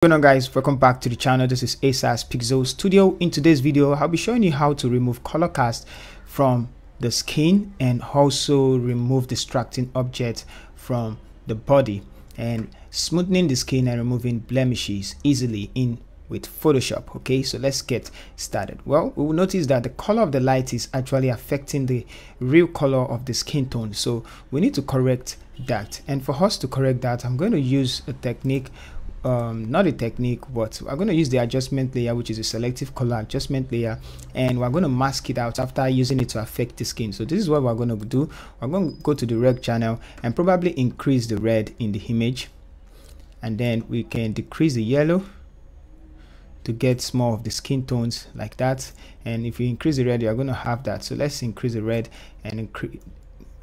What's going on, guys? Welcome back to the channel. This is ASAS Pixel Studio. In today's video, I'll be showing you how to remove color cast from the skin and also remove distracting objects from the body and smoothing the skin and removing blemishes easily in with Photoshop. Okay, so let's get started. Well, we will notice that the color of the light is actually affecting the real color of the skin tone, so we need to correct that. And for us to correct that, I'm going to use a technique, not a technique, but I'm going to use the adjustment layer, which is a selective color adjustment layer, and we're going to mask it out after using it to affect the skin. So this is what we're going to do. We're going to go to the red channel and probably increase the red in the image, and then we can decrease the yellow to get more of the skin tones like that. And if you increase the red, you're going to have that. So let's increase the red and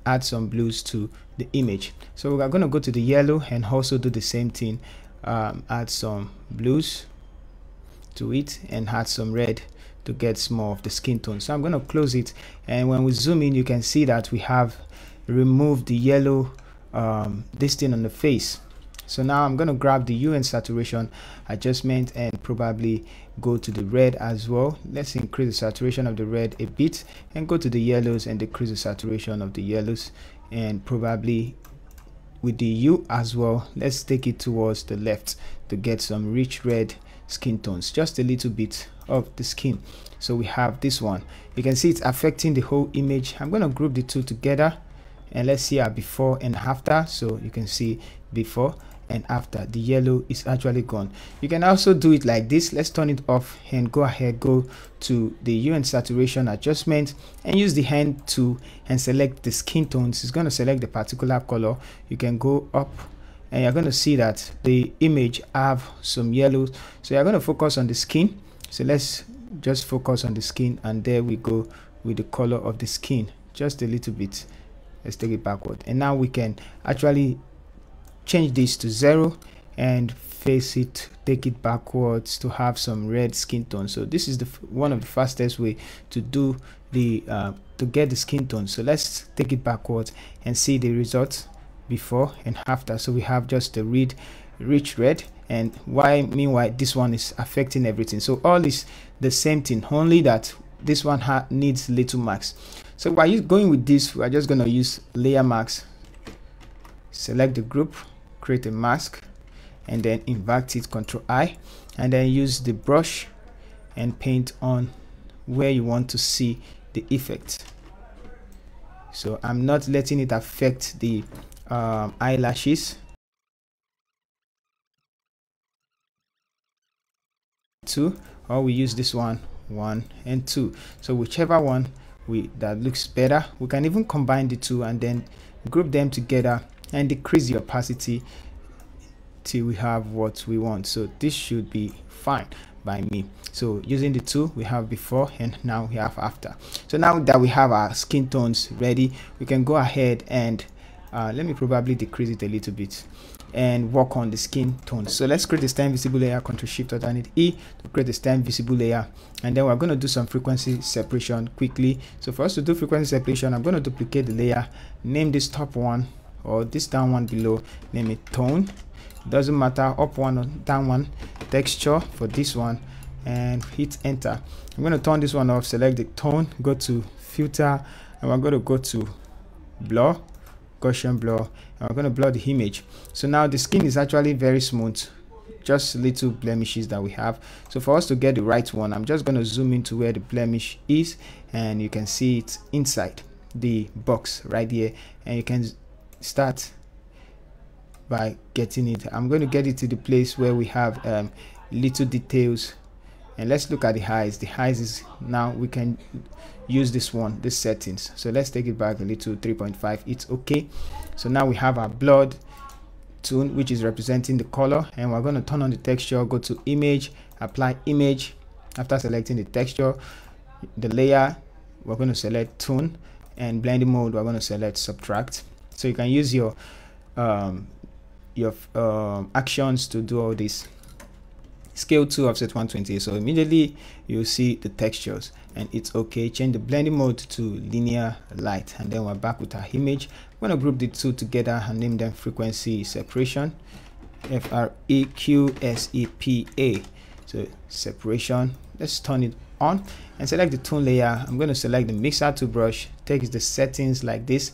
add some blues to the image. So we're going to go to the yellow and also do the same thing. Add some blues to it and add some red to get more of the skin tone. So I'm going to close it, and when we zoom in, you can see that we have removed the yellow this thing on the face. So now I'm going to grab the hue and saturation adjustment and probably go to the red as well. Let's increase the saturation of the red a bit and go to the yellows and decrease the saturation of the yellows, and probably with the hue as well, let's take it towards the left to get some rich red skin tones, just a little bit of the skin. So we have this one. You can see it's affecting the whole image. I'm going to group the two together and let's see our before and after. So you can see before and after, the yellow is actually gone. You can also do it like this. Let's turn it off and go ahead, go to the hue and saturation adjustment and use the hand tool and select the skin tones. It's going to select the particular color. You can go up and you're going to see that the image have some yellows, so you're going to focus on the skin. So let's just focus on the skin, and there we go with the color of the skin, just a little bit. Let's take it backward, and now we can actually change this to 0 and face it, take it backwards to have some red skin tone. So this is the one of the fastest way to do the to get the skin tone. So let's take it backwards and see the results before and after. So we have just the rich red, and meanwhile this one is affecting everything. So all is the same thing, only that this one needs little marks. So by going with this, we are just going to use layer mask, select the group, create a mask, and then invert it, Ctrl I, and then use the brush and paint on where you want to see the effect. So I'm not letting it affect the eyelashes. 2, or we use this one, 1 and 2. So whichever one that looks better. We can even combine the two and then group them together and decrease the opacity till we have what we want. So this should be fine by me. So using the two, we have before and now we have after. So now that we have our skin tones ready, we can go ahead and let me probably decrease it a little bit and work on the skin tones. So let's create the stem visible layer, Ctrl Shift Alternate E to create the stem visible layer, and then we're going to do some frequency separation quickly. So for us to do frequency separation, I'm going to duplicate the layer, name this top one or this down one below, name it tone. It doesn't matter, up one or down one, texture for this one, and hit enter. I'm going to turn this one off, select the tone, go to filter, and we're going to go to blur, Gaussian blur, and we're going to blur the image. So now the skin is actually very smooth, just little blemishes that we have. So for us to get the right one, I'm just going to zoom into where the blemish is, and you can see it inside the box right here, and you can start by getting it. I'm going to get it to the place where we have little details, and let's look at the highs. The highs is now we can use this settings. So let's take it back a little, 3.5. it's okay. So now we have our blurred tone, which is representing the color, and we're going to turn on the texture, go to image, apply image. After selecting the texture, the layer, we're going to select tone, and blending mode, we're going to select subtract. So you can use your actions to do all this. Scale to offset 120, so immediately you'll see the textures and it's okay. Change the blending mode to linear light, and then we're back with our image. I'm going to group the two together and name them frequency separation, freqsepa. So separation, let's turn it on and select the tone layer. I'm going to select the mixer tool brush, take the settings like this.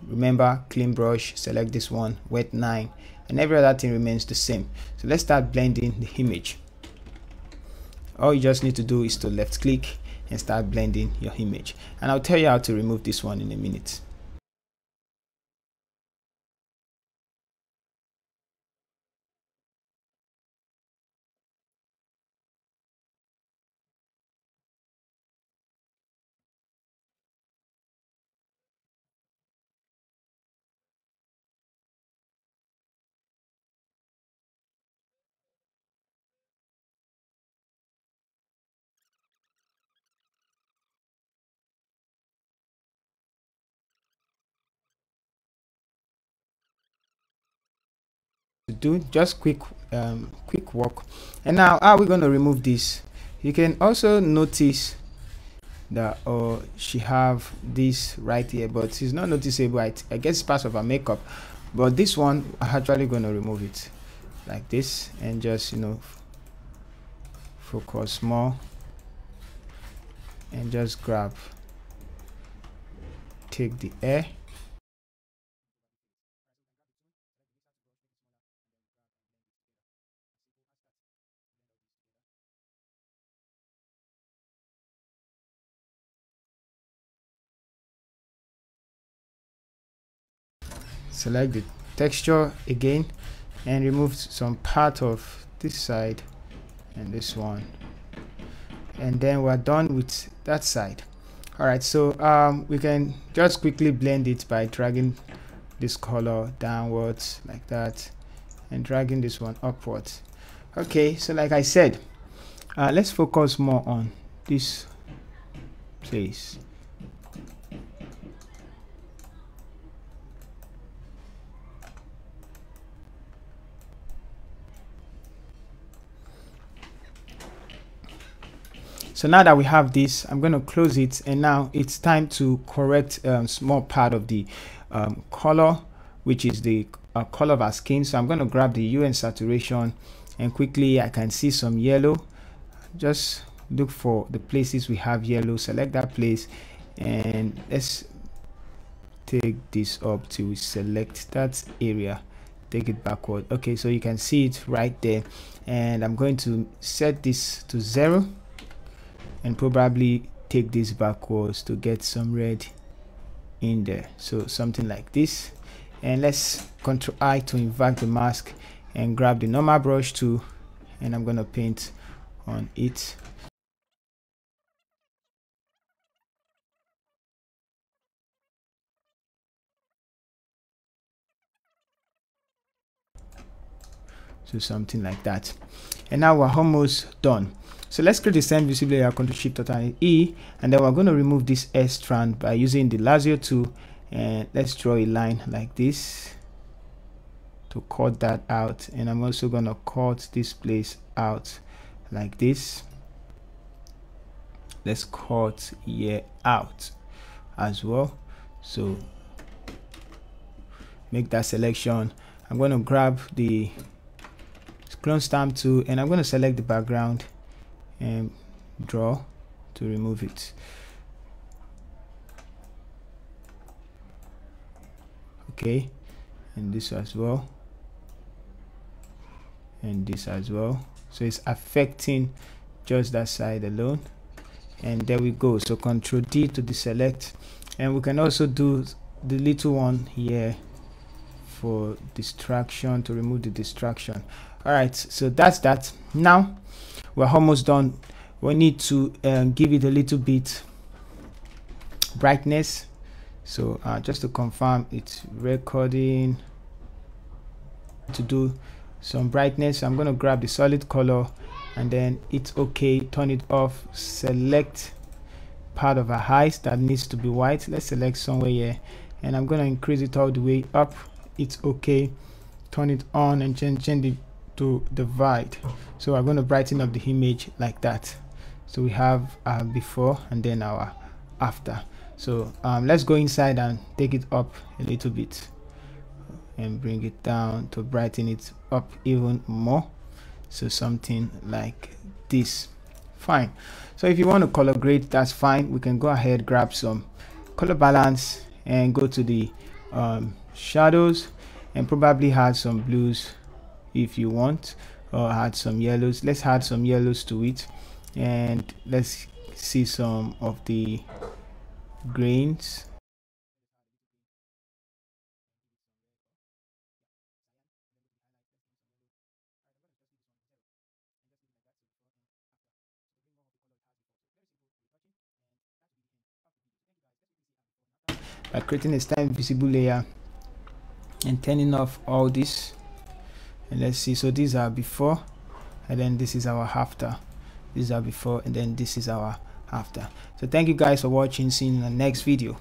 Remember, clean brush, select this one, wet 9, and every other thing remains the same. So let's start blending the image. All you just need to do is to left click and start blending your image, and I'll tell you how to remove this one in a minute. To do just quick walk. And now how are we going to remove this? You can also notice that she have this right here, but it's not noticeable. I guess it's part of her makeup, but this one I'm actually going to remove it like this and just, you know, focus more and just grab, take the air. Select the texture again and remove some part of this side and this one, and then we're done with that side. All right, so we can just quickly blend it by dragging this color downwards like that and dragging this one upwards. Okay, so like I said, let's focus more on this place. So now that we have this, I'm going to close it, and now it's time to correct small part of the color, which is the color of our skin. So I'm going to grab the hue and saturation, and quickly I can see some yellow. Just look for the places we have yellow, select that place, and let's take this up to select that area, take it backward. Okay, so you can see it right there, and I'm going to set this to 0 and probably take this backwards to get some red in there, so something like this. And let's Ctrl I to invert the mask and grab the normal brush tool, and I'm gonna paint on it. So something like that, and now we're almost done. So let's create the same visible layer, Ctrl Shift and E, and then we're going to remove this S strand by using the lasso tool, and let's draw a line like this to cut that out. And I'm also going to cut this place out like this. Let's cut here out as well. So make that selection. I'm going to grab the clone stamp tool, and I'm going to select the background and draw to remove it. Okay, and this as well, and this as well. So it's affecting just that side alone, and there we go. So Ctrl D to deselect, and we can also do the little one here for distraction, to remove the distraction. All right, so that's that. Now we're almost done. We need to give it a little bit brightness. So just to confirm it's recording, to do some brightness, I'm going to grab the solid color, and then it's okay, turn it off, select part of our eyes that needs to be white. Let's select somewhere here, and I'm going to increase it all the way up. It's okay, turn it on and change it to divide. So we're going to brighten up the image like that. So we have our before and then our after. So let's go inside and take it up a little bit and bring it down to brighten it up even more, so something like this. Fine. So if you want to color grade, that's fine. We can go ahead, grab some color balance and go to the shadows and probably add some blues if you want, or add some yellows. Let's add some yellows to it, and let's see some of the grains. By creating a style visible layer and turning off all this, and let's see. So these are before, and then this is our after. These are before, and then this is our after. So thank you guys for watching. See you in the next video.